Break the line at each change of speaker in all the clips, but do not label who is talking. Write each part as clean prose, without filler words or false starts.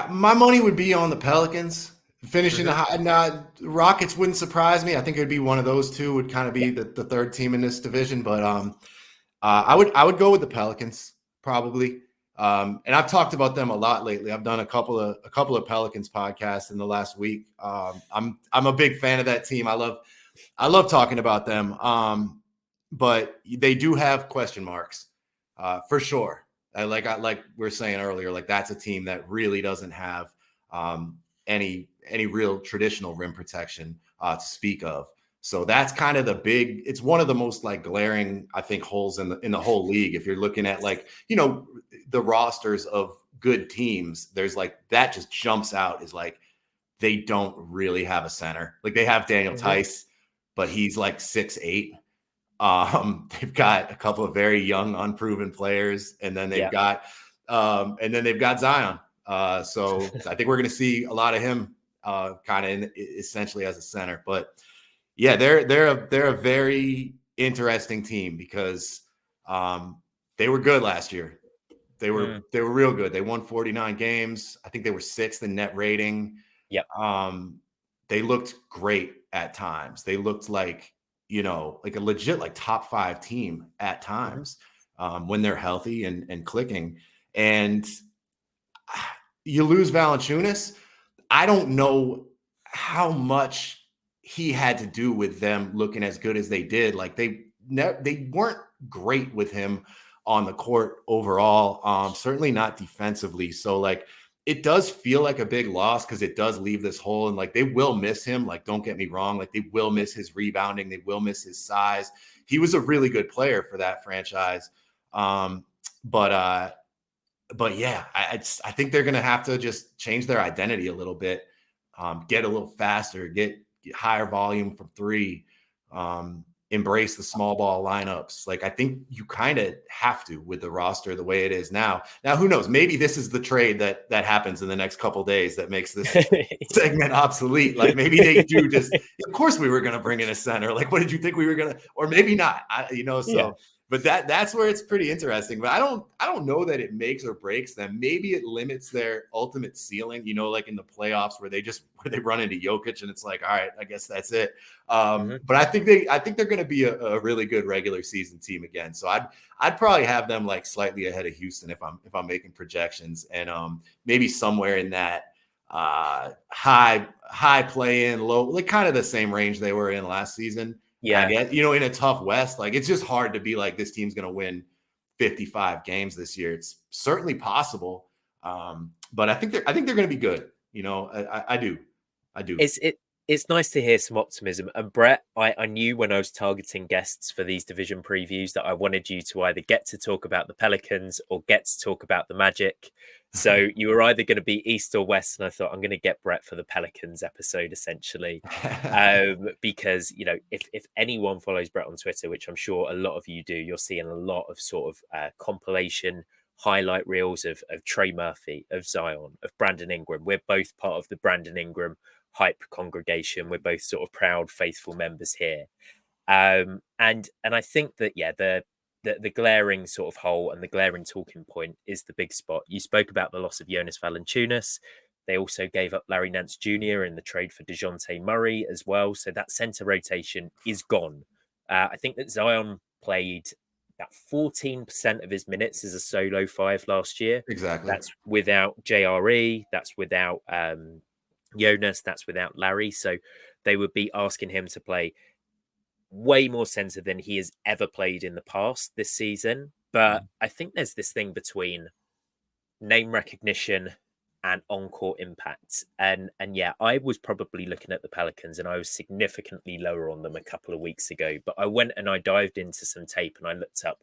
My money would be on the Pelicans finishing the
Hmm.
high. Rockets wouldn't surprise me. I think it would be one of those two would kind of
Yeah.
be the third team in this division. But I would go with the Pelicans probably. And I've talked about them a lot lately. I've done a couple of Pelicans podcasts in the last week. I'm a big fan of that team. I love talking about them. But they do have question marks, for sure. Like we were saying earlier, like that's a team that really doesn't have any real traditional rim protection to speak of. So that's kind of the big. It's one of the most like glaring, I think, holes in the whole league. If you're looking at like the rosters of good teams, there's like that just jumps out is like they don't really have a center. Like they have Daniel
Hmm.
Tice, but he's like 6'8". They've got a couple of very young, unproven players, and then they've
Yeah.
got Zion. So I think we're going to see a lot of him, kind of essentially as a center. But yeah, they're a very interesting team because they were good last year. They were
Mm.
they were real good. They won 49 games. I think they were sixth in net rating.
Yep.
They looked great at times. They looked like a legit like top five team at
Hmm.
times, when they're healthy and clicking. And you lose Valanciunas. I don't know how much he had to do with them looking as good as they did. Like they weren't great with him on the court overall. Certainly not defensively. So like it does feel like a big loss because it does leave this hole, and like they will miss him. Like, don't get me wrong, like they will miss his rebounding, they will miss his size. He was a really good player for that franchise. Um, but yeah, I think they're gonna have to just change their identity a little bit, get a little faster, get higher volume from three, embrace the small ball lineups. Like I think you kind of have to with the roster the way it is now. Now, who knows? Maybe this is the trade that happens in the next couple days that makes this segment obsolete. Like maybe they do just. Of course, we were going to bring in a center. Like, what did you think we were going to? Or maybe not.
Yeah.
So. But that's where it's pretty interesting. But I don't know that it makes or breaks them. Maybe it limits their ultimate ceiling. Like in the playoffs where they run into Jokic and it's like, all right, I guess that's it.
Hmm.
But I think they're going to be a really good regular season team again. So I'd probably have them like slightly ahead of Houston if I'm making projections, and maybe somewhere in that high play in, low, like kind of the same range they were in last season. I
Yeah.
guess, in a tough West, like it's just hard to be like this team's going to win 55 games this year. It's certainly possible, but I think they're going to be good. I do.
It's nice to hear some optimism. And Brett, I knew when I was targeting guests for these division previews that I wanted you to either get to talk about the Pelicans or get to talk about the Magic. So you were either going to be East or West, and I thought I'm going to get Brett for the Pelicans episode essentially, because if anyone follows Brett on Twitter, which I'm sure a lot of you do, you're seeing a lot of sort of compilation highlight reels of Trey Murphy, of Zion, of Brandon Ingram. We're both part of the Brandon Ingram hype congregation. We're both sort of proud, faithful members here. And I think that the glaring sort of hole and the glaring talking point is the big spot. You spoke about the loss of Jonas Valanciunas. They also gave up Larry Nance Jr. in the trade for DeJounte Murray as well. So that center rotation is gone. I think that Zion played about 14% of his minutes as a solo five last year.
Exactly.
That's without JRE. That's without Jonas. That's without Larry. So they would be asking him to play way more center than he has ever played in the past this season. But I think there's this thing between name recognition and on-court impact. And yeah, I was probably looking at the Pelicans and I was significantly lower on them a couple of weeks ago. But I went and I dived into some tape and I looked up,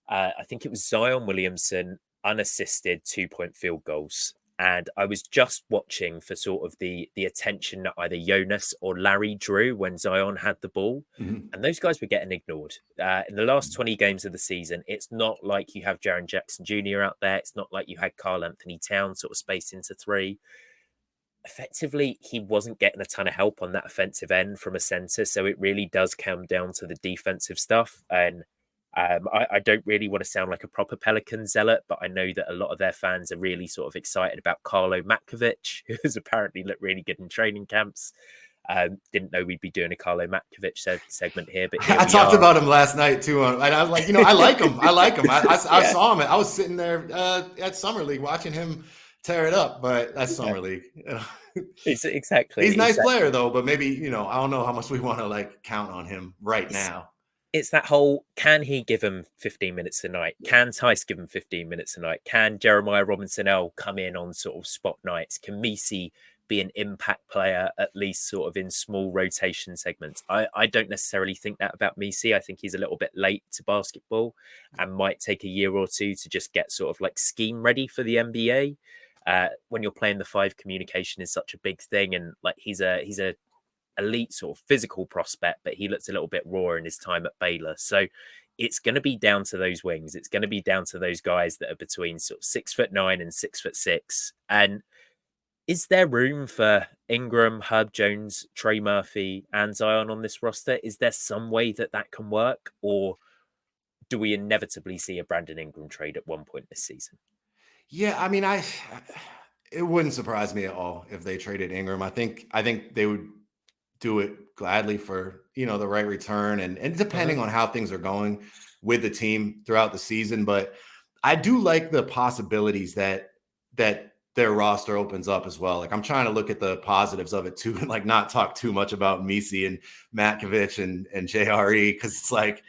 I think it was Zion Williamson unassisted 2-point field goals. And I was just watching for sort of the attention that either Jonas or Larry drew when Zion had the ball.
Mm-hmm.
And those guys were getting ignored. In the last 20 games of the season, it's not like you have Jaren Jackson Jr. out there. It's not like you had Karl Anthony Towns sort of spaced into three. Effectively, he wasn't getting a ton of help on that offensive end from a center. So it really does come down to the defensive stuff. And I don't really want to sound like a proper Pelican zealot, but I know that a lot of their fans are really sort of excited about Carlo Matkovic, who has apparently looked really good in training camps. Didn't know we'd be doing a Carlo Matkovic segment here, but here
I
we
talked
are.
about him last night too, and I was like, I like him. I like him. I
Yeah,
saw him. I was sitting there at Summer League watching him tear it up, but that's
yeah,
Summer League.
it's
He's a
exactly.
nice player though, but maybe I don't know how much we want to like count on him right
It's
now.
it's that whole, can he give him 15 minutes a night? Can Tice give him 15 minutes a night? Can Jeremiah Robinson L come in on sort of spot nights? Can Misi be an impact player, at least sort of in small rotation segments? I don't necessarily think that about Misi. I think he's a little bit late to basketball and might take a year or two to just get sort of like scheme ready for the NBA. When you're playing the five, communication is such a big thing, and like he's a elite sort of physical prospect, but he looks a little bit raw in his time at Baylor. So it's going to be down to those wings. It's going to be down to those guys that are between sort of 6'9" and 6'6". And is there room for Ingram, Herb Jones, Trey Murphy, and Zion on this roster? Is there some way that that can work, or do we inevitably see a Brandon Ingram trade at one point this season?
Yeah, I mean, it wouldn't surprise me at all if they traded Ingram. I think they would do it gladly for the right return, and
Uh-huh.
depending on how things are going with the team throughout the season. But I do like the possibilities that their roster opens up as well. Like I'm trying to look at the positives of it too, and like not talk too much about Misi and Matkovic and JRE, because it's like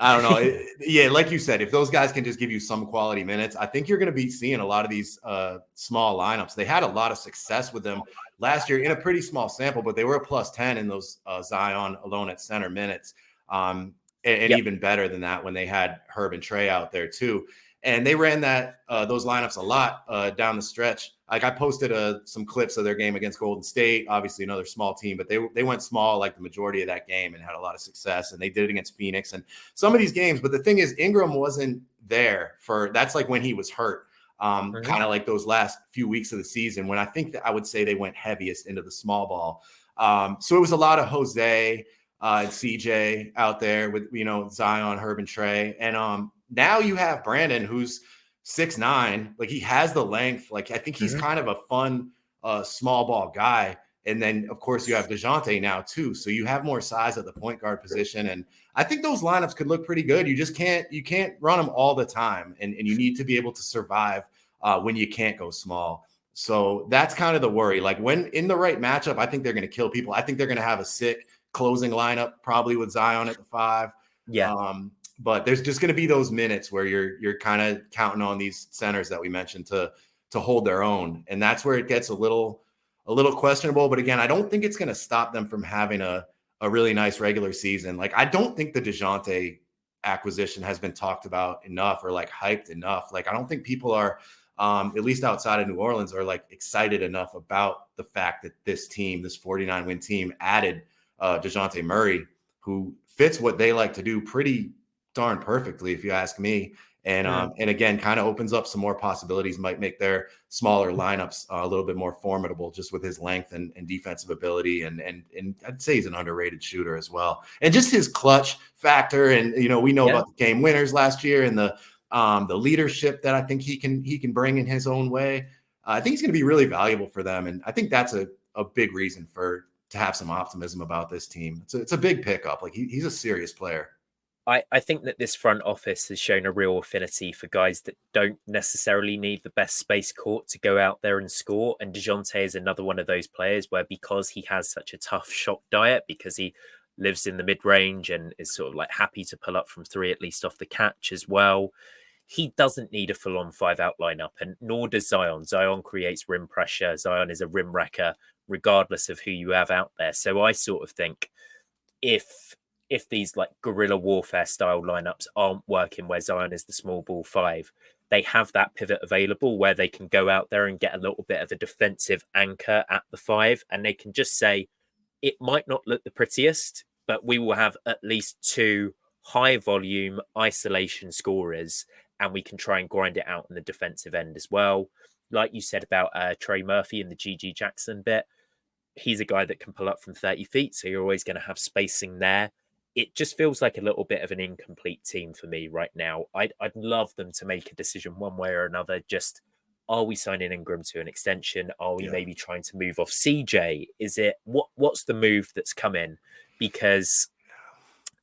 I don't know. Yeah, like you said, if those guys can just give you some quality minutes, I think you're going to be seeing a lot of these small lineups. They had a lot of success with them last year in a pretty small sample, but they were a plus 10 in those Zion alone at center minutes. And
Yep.
even better than that when they had Herb and Trey out there too. And they ran those lineups a lot down the stretch. Like I posted some clips of their game against Golden State, obviously another small team, but they went small like the majority of that game and had a lot of success. And they did it against Phoenix and some of these games. But the thing is, Ingram wasn't there that's like when he was hurt.
Uh-huh.
Kind of like those last few weeks of the season when I think that I would say they went heaviest into the small ball. So it was a lot of Jose and CJ out there with, Zion, Herb, and Trey. And now you have Brandon, who's 6'9". Like he has the length. Like I think he's
Uh-huh.
kind of a fun small ball guy. And then, of course, you have DeJounte now, too. So you have more size at the point guard position. And I think those lineups could look pretty good. You can't run them all the time. And you need to be able to survive when you can't go small. So that's kind of the worry. Like when in the right matchup, I think they're going to kill people. I think they're going to have a sick closing lineup, probably with Zion at the 5.
Yeah.
But there's just going to be those minutes where you're kind of counting on these centers that we mentioned to hold their own. And that's where it gets a little questionable. But again, I don't think it's going to stop them from having a really nice regular season. Like I don't think the DeJounte acquisition has been talked about enough or like hyped enough. Like I don't think people are at least outside of New Orleans are like excited enough about the fact that this team, this 49 win team added DeJounte Murray, who fits what they like to do pretty darn perfectly, if you ask me. And again, kind of opens up some more possibilities, might make their smaller lineups a little bit more formidable just with his length and defensive ability. And I'd say he's an underrated shooter as well. And just his clutch factor. And, we know
Yeah.
about the game winners last year and the leadership that I think he can bring in his own way. I think he's going to be really valuable for them. And I think that's a big reason to have some optimism about this team. It's a big pickup. Like he's a serious player.
I think that this front office has shown a real affinity for guys that don't necessarily need the best space court to go out there and score. And DeJounte is another one of those players where, because he has such a tough shot diet, because he lives in the mid range and is sort of like happy to pull up from three, at least off the catch as well, he doesn't need a full on 5-out lineup, and nor does Zion. Zion creates rim pressure. Zion is a rim wrecker, regardless of who you have out there. So I sort of think if these like guerrilla warfare style lineups aren't working where Zion is the small ball 5, they have that pivot available where they can go out there and get a little bit of a defensive anchor at the 5, and they can just say, it might not look the prettiest, but we will have at least 2 high volume isolation scorers, and we can try and grind it out in the defensive end as well. Like you said about Trey Murphy and the GG Jackson bit, he's a guy that can pull up from 30 feet, so you're always going to have spacing there. it just feels like a little bit of an incomplete team for me right now. I'd love them to make a decision one way or another. Just, are we signing Ingram to an extension? Are we
Yeah.
maybe trying to move off CJ? Is it what's the move that's come in? Because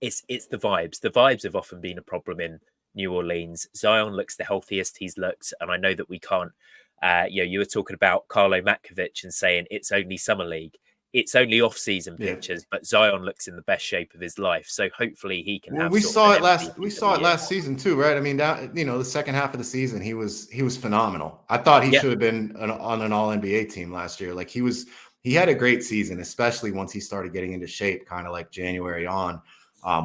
it's the vibes. The vibes have often been a problem in New Orleans. Zion looks the healthiest he's looked, and I know that we can't. You were talking about Carlo Matkovic and saying it's only summer league, it's only off-season
Yeah.
pitches, but Zion looks in the best shape of his life. So hopefully he can
Well,
have
we
sort of
saw
an
it last.
MVP
We
for the
saw it
year.
last season too, right? I mean, the second half of the season, he was phenomenal. I thought he
Yeah,
should have been on an All NBA team last year. Like he had a great season, especially once he started getting into shape, kind of like January on.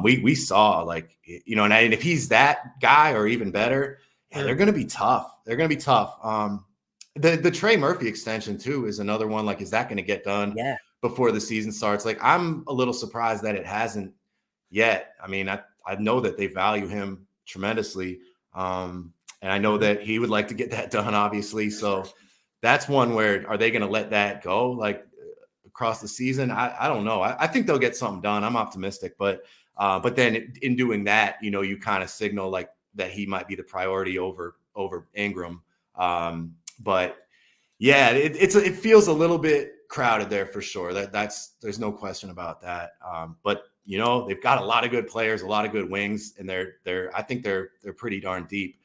We saw like and if he's that guy or even better, yeah, they're going to be tough. They're going to be tough. The Trey Murphy extension too is another one. Like, is that going to get done
yeah.
before the season starts? Like, I'm a little surprised that it hasn't yet. I mean, I know that they value him tremendously. And I know that he would like to get that done, obviously. So that's one where, are they going to let that go like across the season? I don't know. I think they'll get something done. I'm optimistic, but then in doing that, you kind of signal like that he might be the priority over Ingram. But yeah, it feels a little bit crowded there for sure. There's no question about that. But they've got a lot of good players, a lot of good wings, and I think they're pretty darn deep.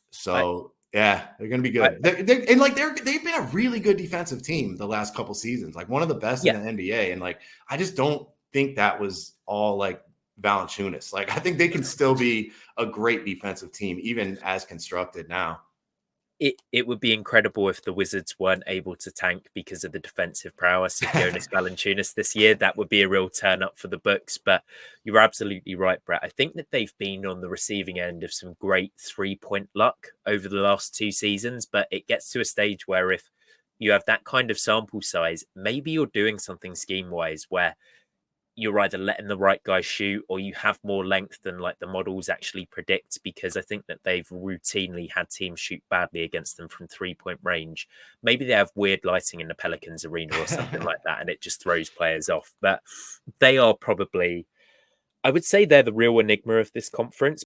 So yeah, they're going to be good. They've been a really good defensive team the last couple seasons, like one of the best in the NBA. And like, I just don't think that was all like Valanciunas. Like, I think they can still be a great defensive team, even as constructed now.
It would be incredible if the Wizards weren't able to tank because of the defensive prowess of Jonas Valanciunas this year. That would be a real turn up for the books. But you're absolutely right, Brett. I think that they've been on the receiving end of some great 3-point luck over the last 2 seasons. But it gets to a stage where if you have that kind of sample size, maybe you're doing something scheme-wise where you're either letting the right guy shoot or you have more length than like the models actually predict, because I think that they've routinely had teams shoot badly against them from 3-point range. Maybe they have weird lighting in the Pelicans arena or something like that, and it just throws players off. But they are probably, I would say they're the real enigma of this conference,